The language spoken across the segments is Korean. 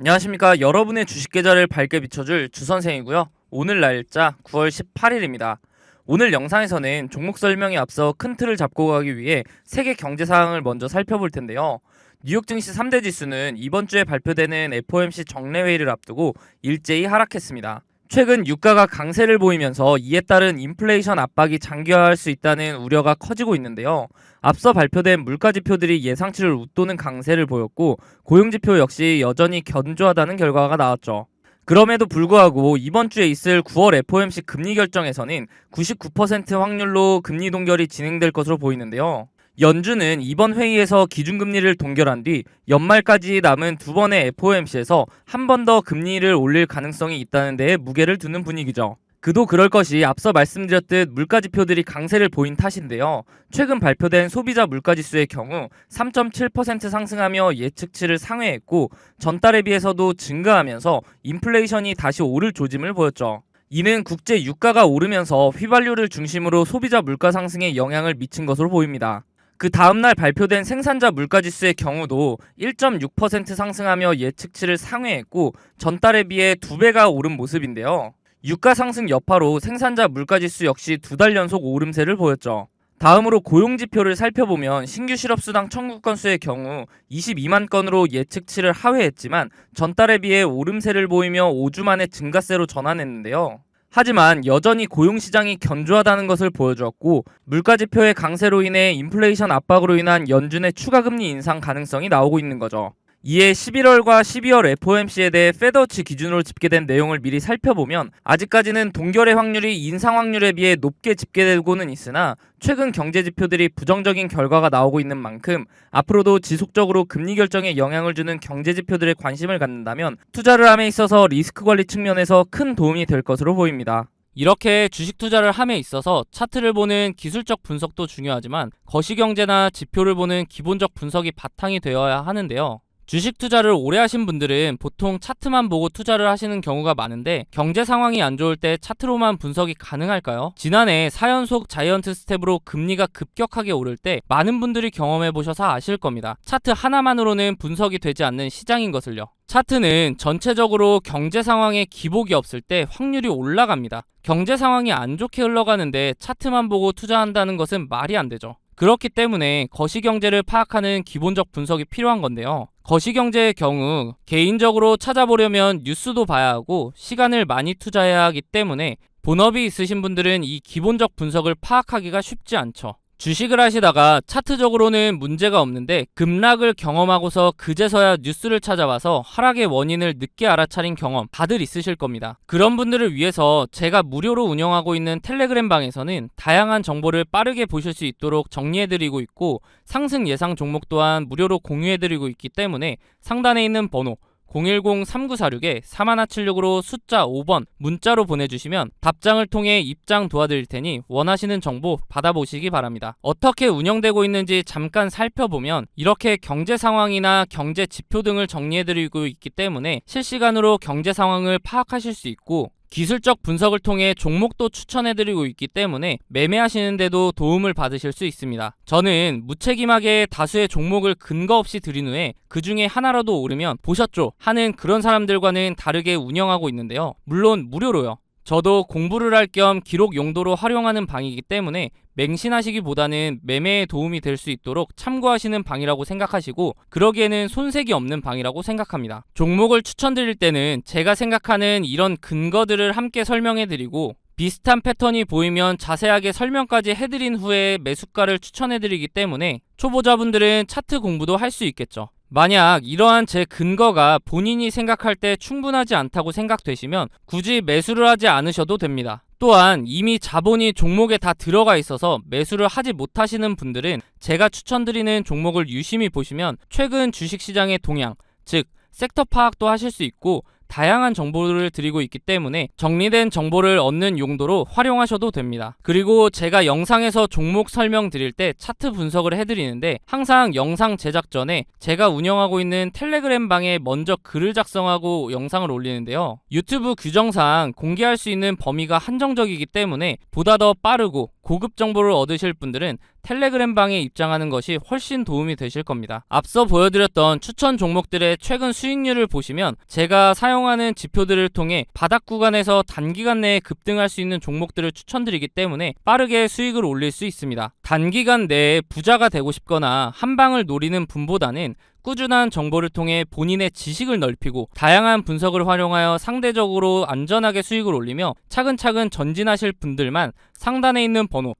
안녕하십니까. 여러분의 주식 계좌를 밝게 비춰줄 주선생이고요. 오늘 날짜 9월 18일입니다. 오늘 영상에서는 종목 설명에 앞서 큰 틀을 잡고 가기 위해 세계 경제 상황을 먼저 살펴볼 텐데요. 뉴욕 증시 3대 지수는 이번 주에 발표되는 FOMC 정례회의를 앞두고 일제히 하락했습니다. 최근 유가가 강세를 보이면서 이에 따른 인플레이션 압박이 장기화할 수 있다는 우려가 커지고 있는데요. 앞서 발표된 물가지표들이 예상치를 웃도는 강세를 보였고 고용지표 역시 여전히 견조하다는 결과가 나왔죠. 그럼에도 불구하고 이번 주에 있을 9월 FOMC 금리 결정에서는 99% 확률로 금리 동결이 진행될 것으로 보이는데요. 연준은 이번 회의에서 기준금리를 동결한 뒤 연말까지 남은 두 번의 FOMC에서 한 번 더 금리를 올릴 가능성이 있다는 데에 무게를 두는 분위기죠. 그도 그럴 것이 앞서 말씀드렸듯 물가지표들이 강세를 보인 탓인데요. 최근 발표된 소비자 물가지수의 경우 3.7% 상승하며 예측치를 상회했고 전달에 비해서도 증가하면서 인플레이션이 다시 오를 조짐을 보였죠. 이는 국제 유가가 오르면서 휘발유를 중심으로 소비자 물가 상승에 영향을 미친 것으로 보입니다. 그 다음날 발표된 생산자 물가지수의 경우도 1.6% 상승하며 예측치를 상회했고 전달에 비해 2배가 오른 모습인데요. 유가 상승 여파로 생산자 물가지수 역시 2달 연속 오름세를 보였죠. 다음으로 고용지표를 살펴보면 신규 실업수당 청구 건수의 경우 22만 건으로 예측치를 하회했지만 전달에 비해 오름세를 보이며 5주 만에 증가세로 전환했는데요. 하지만 여전히 고용시장이 견조하다는 것을 보여주었고 물가지표의 강세로 인해 인플레이션 압박으로 인한 연준의 추가금리 인상 가능성이 나오고 있는 거죠. 이에 11월과 12월 FOMC에 대해 페드워치 기준으로 집계된 내용을 미리 살펴보면 아직까지는 동결의 확률이 인상 확률에 비해 높게 집계되고는 있으나 최근 경제지표들이 부정적인 결과가 나오고 있는 만큼 앞으로도 지속적으로 금리 결정에 영향을 주는 경제지표들에 관심을 갖는다면 투자를 함에 있어서 리스크 관리 측면에서 큰 도움이 될 것으로 보입니다. 이렇게 주식 투자를 함에 있어서 차트를 보는 기술적 분석도 중요하지만 거시경제나 지표를 보는 기본적 분석이 바탕이 되어야 하는데요. 주식 투자를 오래 하신 분들은 보통 차트만 보고 투자를 하시는 경우가 많은데 경제 상황이 안 좋을 때 차트로만 분석이 가능할까요? 지난해 4연속 자이언트 스텝으로 금리가 급격하게 오를 때 많은 분들이 경험해 보셔서 아실 겁니다. 차트 하나만으로는 분석이 되지 않는 시장인 것을요. 차트는 전체적으로 경제 상황에 기복이 없을 때 확률이 올라갑니다. 경제 상황이 안 좋게 흘러가는데 차트만 보고 투자한다는 것은 말이 안 되죠. 그렇기 때문에 거시경제를 파악하는 기본적 분석이 필요한 건데요. 거시경제의 경우 개인적으로 찾아보려면 뉴스도 봐야 하고 시간을 많이 투자해야 하기 때문에 본업이 있으신 분들은 이 기본적 분석을 파악하기가 쉽지 않죠. 주식을 하시다가 차트적으로는 문제가 없는데 급락을 경험하고서 그제서야 뉴스를 찾아봐서 하락의 원인을 늦게 알아차린 경험 다들 있으실 겁니다. 그런 분들을 위해서 제가 무료로 운영하고 있는 텔레그램 방에서는 다양한 정보를 빠르게 보실 수 있도록 정리해드리고 있고 상승 예상 종목 또한 무료로 공유해드리고 있기 때문에 상단에 있는 번호 010-3946-4176으로 숫자 5번 문자로 보내주시면 답장을 통해 입장 도와드릴 테니 원하시는 정보 받아보시기 바랍니다. 어떻게 운영되고 있는지 잠깐 살펴보면 이렇게 경제 상황이나 경제 지표 등을 정리해드리고 있기 때문에 실시간으로 경제 상황을 파악하실 수 있고 기술적 분석을 통해 종목도 추천해드리고 있기 때문에 매매하시는데도 도움을 받으실 수 있습니다. 저는 무책임하게 다수의 종목을 근거 없이 들인 후에 그 중에 하나라도 오르면 보셨죠? 하는 그런 사람들과는 다르게 운영하고 있는데요. 물론 무료로요. 저도 공부를 할 겸 기록 용도로 활용하는 방이기 때문에 맹신하시기보다는 매매에 도움이 될 수 있도록 참고하시는 방이라고 생각하시고 그러기에는 손색이 없는 방이라고 생각합니다. 종목을 추천드릴 때는 제가 생각하는 이런 근거들을 함께 설명해드리고 비슷한 패턴이 보이면 자세하게 설명까지 해드린 후에 매수가를 추천해드리기 때문에 초보자분들은 차트 공부도 할 수 있겠죠. 만약 이러한 제 근거가 본인이 생각할 때 충분하지 않다고 생각되시면 굳이 매수를 하지 않으셔도 됩니다. 또한 이미 자본이 종목에 다 들어가 있어서 매수를 하지 못하시는 분들은 제가 추천드리는 종목을 유심히 보시면 최근 주식시장의 동향, 즉 섹터 파악도 하실 수 있고 다양한 정보를 드리고 있기 때문에 정리된 정보를 얻는 용도로 활용하셔도 됩니다. 그리고 제가 영상에서 종목 설명 드릴 때 차트 분석을 해드리는데 항상 영상 제작 전에 제가 운영하고 있는 텔레그램 방에 먼저 글을 작성하고 영상을 올리는데요. 유튜브 규정상 공개할 수 있는 범위가 한정적이기 때문에 보다 더 빠르고 고급 정보를 얻으실 분들은 텔레그램 방에 입장하는 것이 훨씬 도움이 되실 겁니다. 앞서 보여드렸던 추천 종목들의 최근 수익률을 보시면 제가 사용하는 지표들을 통해 바닥 구간에서 단기간 내에 급등할 수 있는 종목들을 추천드리기 때문에 빠르게 수익을 올릴 수 있습니다. 단기간 내에 부자가 되고 싶거나 한 방을 노리는 분보다는 꾸준한 정보를 통해 본인의 지식을 넓히고 다양한 분석을 활용하여 상대적으로 안전하게 수익을 올리며 차근차근 전진하실 분들만 상단에 있는 번호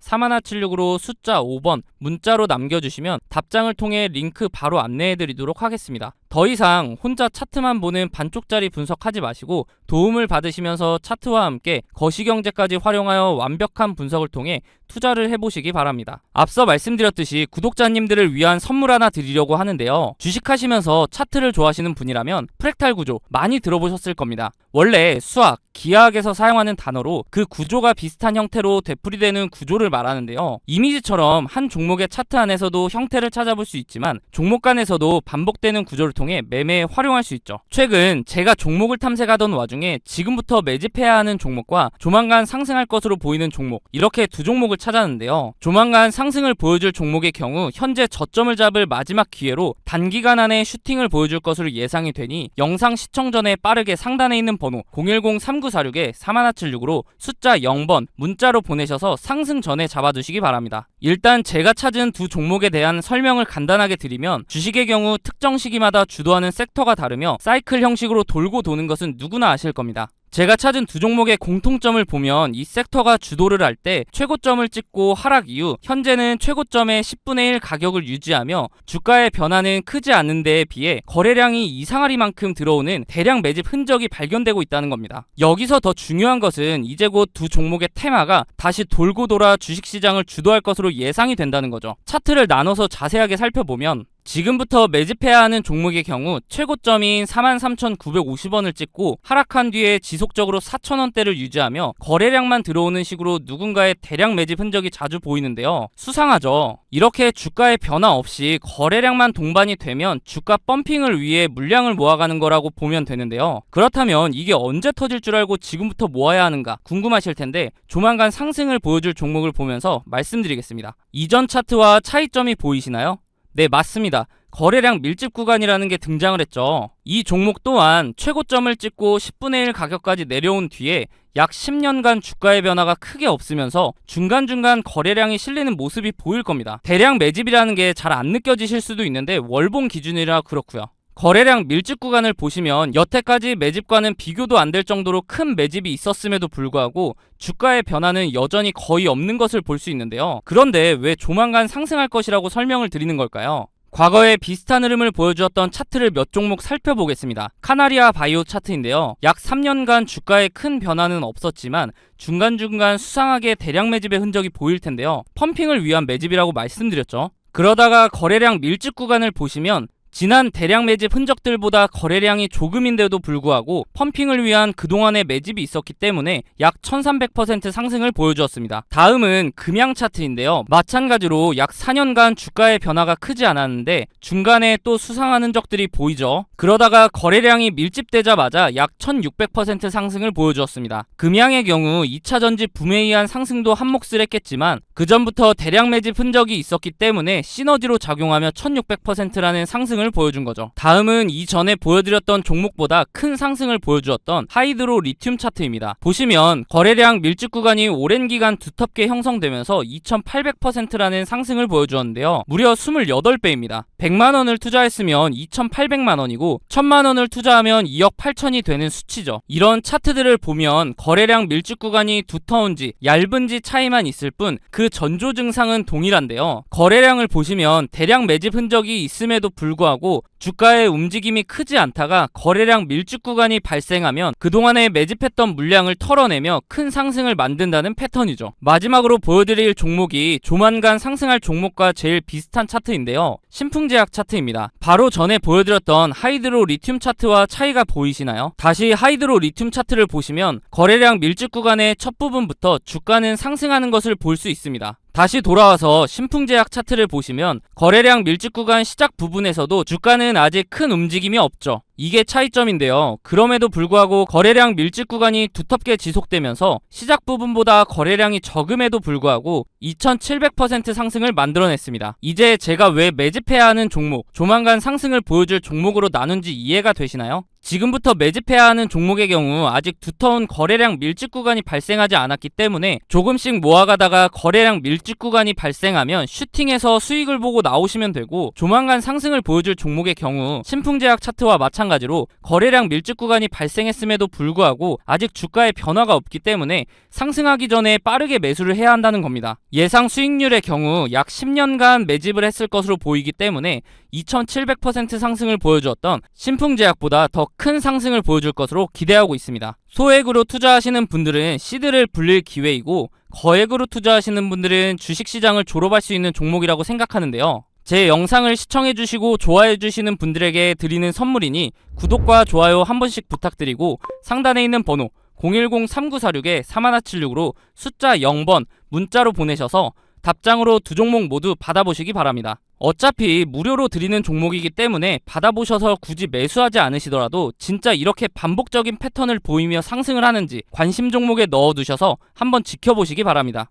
010-3946-4176으로 숫자 5번 문자로 남겨주시면 답장을 통해 링크 바로 안내해드리도록 하겠습니다. 더 이상 혼자 차트만 보는 반쪽짜리 분석하지 마시고 도움을 받으시면서 차트와 함께 거시경제까지 활용하여 완벽한 분석을 통해 투자를 해보시기 바랍니다. 앞서 말씀드렸듯이 구독자님들을 위한 선물 하나 드리려고 하는데요. 주식하시면서 차트를 좋아하시는 분이라면 프랙탈 구조 많이 들어보셨을 겁니다. 원래 수학, 기하학에서 사용하는 단어로 그 구조가 비슷한 형태로 되풀이되는 구조를 말하는데요. 이미지처럼 한 종목의 차트 안에서도 형태를 찾아볼 수 있지만 종목 간에서도 반복되는 구조를 통해 매매에 활용할 수 있죠. 최근 제가 종목을 탐색하던 와중에 지금부터 매집해야 하는 종목과 조만간 상승할 것으로 보이는 종목, 이렇게 두 종목을 찾았는데요. 조만간 상승을 보여줄 종목의 경우 현재 저점을 잡을 마지막 기회로 단기간 안에 슈팅을 보여줄 것으로 예상이 되니 영상 시청 전에 빠르게 상단에 있는 번호 010-3946-4176으로 숫자 0번 문자로 보내셔서 상승 전에 잡아두시기 바랍니다. 일단 제가 찾은 두 종목에 대한 설명을 간단하게 드리면, 주식의 경우 특정 시기마다 주도하는 섹터가 다르며 사이클 형식으로 돌고 도는 것은 누구나 아실 겁니다. 제가 찾은 두 종목의 공통점을 보면 이 섹터가 주도를 할 때 최고점을 찍고 하락 이후 현재는 최고점의 10분의 1 가격을 유지하며 주가의 변화는 크지 않은 데에 비해 거래량이 이상하리만큼 들어오는 대량 매집 흔적이 발견되고 있다는 겁니다. 여기서 더 중요한 것은 이제 곧 두 종목의 테마가 다시 돌고 돌아 주식시장을 주도할 것으로 예상이 된다는 거죠. 차트를 나눠서 자세하게 살펴보면 지금부터 매집해야 하는 종목의 경우 최고점인 43,950원을 찍고 하락한 뒤에 지속적으로 4,000원대를 유지하며 거래량만 들어오는 식으로 누군가의 대량 매집 흔적이 자주 보이는데요. 수상하죠. 이렇게 주가의 변화 없이 거래량만 동반이 되면 주가 펌핑을 위해 물량을 모아가는 거라고 보면 되는데요. 그렇다면 이게 언제 터질 줄 알고 지금부터 모아야 하는가 궁금하실 텐데, 조만간 상승을 보여줄 종목을 보면서 말씀드리겠습니다. 이전 차트와 차이점이 보이시나요? 네, 맞습니다. 거래량 밀집 구간이라는 게 등장을 했죠. 이 종목 또한 최고점을 찍고 10분의 1 가격까지 내려온 뒤에 약 10년간 주가의 변화가 크게 없으면서 중간중간 거래량이 실리는 모습이 보일 겁니다. 대량 매집이라는 게 잘 안 느껴지실 수도 있는데 월봉 기준이라 그렇고요. 거래량 밀집 구간을 보시면 여태까지 매집과는 비교도 안 될 정도로 큰 매집이 있었음에도 불구하고 주가의 변화는 여전히 거의 없는 것을 볼 수 있는데요. 그런데 왜 조만간 상승할 것이라고 설명을 드리는 걸까요? 과거에 비슷한 흐름을 보여주었던 차트를 몇 종목 살펴보겠습니다. 카나리아 바이오 차트인데요. 약 3년간 주가에 큰 변화는 없었지만 중간중간 수상하게 대량 매집의 흔적이 보일 텐데요. 펌핑을 위한 매집이라고 말씀드렸죠. 그러다가 거래량 밀집 구간을 보시면 지난 대량 매집 흔적들보다 거래량이 조금인데도 불구하고 펌핑을 위한 그동안의 매집이 있었기 때문에 약 1300% 상승을 보여주었습니다. 다음은 금양 차트인데요. 마찬가지로 약 4년간 주가의 변화가 크지 않았는데 중간에 또 수상한 흔적들이 보이죠. 그러다가 거래량이 밀집되자마자 약 1600% 상승을 보여주었습니다. 금양의 경우 2차 전지 붐에 의한 상승도 한몫을 했겠지만 그 전부터 대량 매집 흔적이 있었기 때문에 시너지로 작용하며 1600%라는 상승을 보여준 거죠. 다음은 이전에 보여드렸던 종목보다 큰 상승을 보여주었던 하이드로 리튬 차트입니다. 보시면 거래량 밀집 구간이 오랜 기간 두텁게 형성되면서 2800%라는 상승을 보여주었는데요. 무려 28배입니다. 100만원을 투자했으면 2800만원이고 1000만원을 투자하면 2억 8천이 되는 수치죠. 이런 차트들을 보면 거래량 밀집 구간이 두터운지 얇은지 차이만 있을 뿐 그 전조 증상은 동일한데요. 거래량을 보시면 대량 매집 흔적이 있음에도 불구하고 주가의 움직임이 크지 않다가 거래량 밀집 구간이 발생하면 그동안에 매집했던 물량을 털어내며 큰 상승을 만든다는 패턴이죠. 마지막으로 보여드릴 종목이 조만간 상승할 종목과 제일 비슷한 차트인데요. 신풍제약 차트입니다. 바로 전에 보여드렸던 하이드로 리튬 차트와 차이가 보이시나요? 다시 하이드로 리튬 차트를 보시면 거래량 밀집 구간의 첫 부분부터 주가는 상승하는 것을 볼 수 있습니다. 다시 돌아와서 신풍제약 차트를 보시면 거래량 밀집 구간 시작 부분에서도 주가는 아직 큰 움직임이 없죠. 이게 차이점인데요. 그럼에도 불구하고 거래량 밀집 구간이 두텁게 지속되면서 시작 부분보다 거래량이 적음에도 불구하고 2700% 상승을 만들어냈습니다. 이제 제가 왜 매집해야 하는 종목, 조만간 상승을 보여줄 종목으로 나눈지 이해가 되시나요? 지금부터 매집해야 하는 종목의 경우 아직 두터운 거래량 밀집 구간이 발생하지 않았기 때문에 조금씩 모아가다가 거래량 밀집 구간이 발생하면 슈팅해서 수익을 보고 나오시면 되고, 조만간 상승을 보여줄 종목의 경우 신풍제약 차트와 마찬가지로 거래량 밀집 구간이 발생했음에도 불구하고 아직 주가의 변화가 없기 때문에 상승하기 전에 빠르게 매수를 해야 한다는 겁니다. 예상 수익률의 경우 약 10년간 매집을 했을 것으로 보이기 때문에 2700% 상승을 보여주었던 신풍제약보다 더 큰 상승을 보여줄 것으로 기대하고 있습니다. 소액으로 투자하시는 분들은 시드를 불릴 기회이고, 거액으로 투자하시는 분들은 주식시장을 졸업할 수 있는 종목이라고 생각하는데요. 제 영상을 시청해주시고 좋아해주시는 분들에게 드리는 선물이니 구독과 좋아요 한 번씩 부탁드리고, 상단에 있는 번호 010-3946-3176으로 숫자 0번 문자로 보내셔서 답장으로 두 종목 모두 받아보시기 바랍니다. 어차피 무료로 드리는 종목이기 때문에 받아보셔서 굳이 매수하지 않으시더라도 진짜 이렇게 반복적인 패턴을 보이며 상승을 하는지 관심 종목에 넣어두셔서 한번 지켜보시기 바랍니다.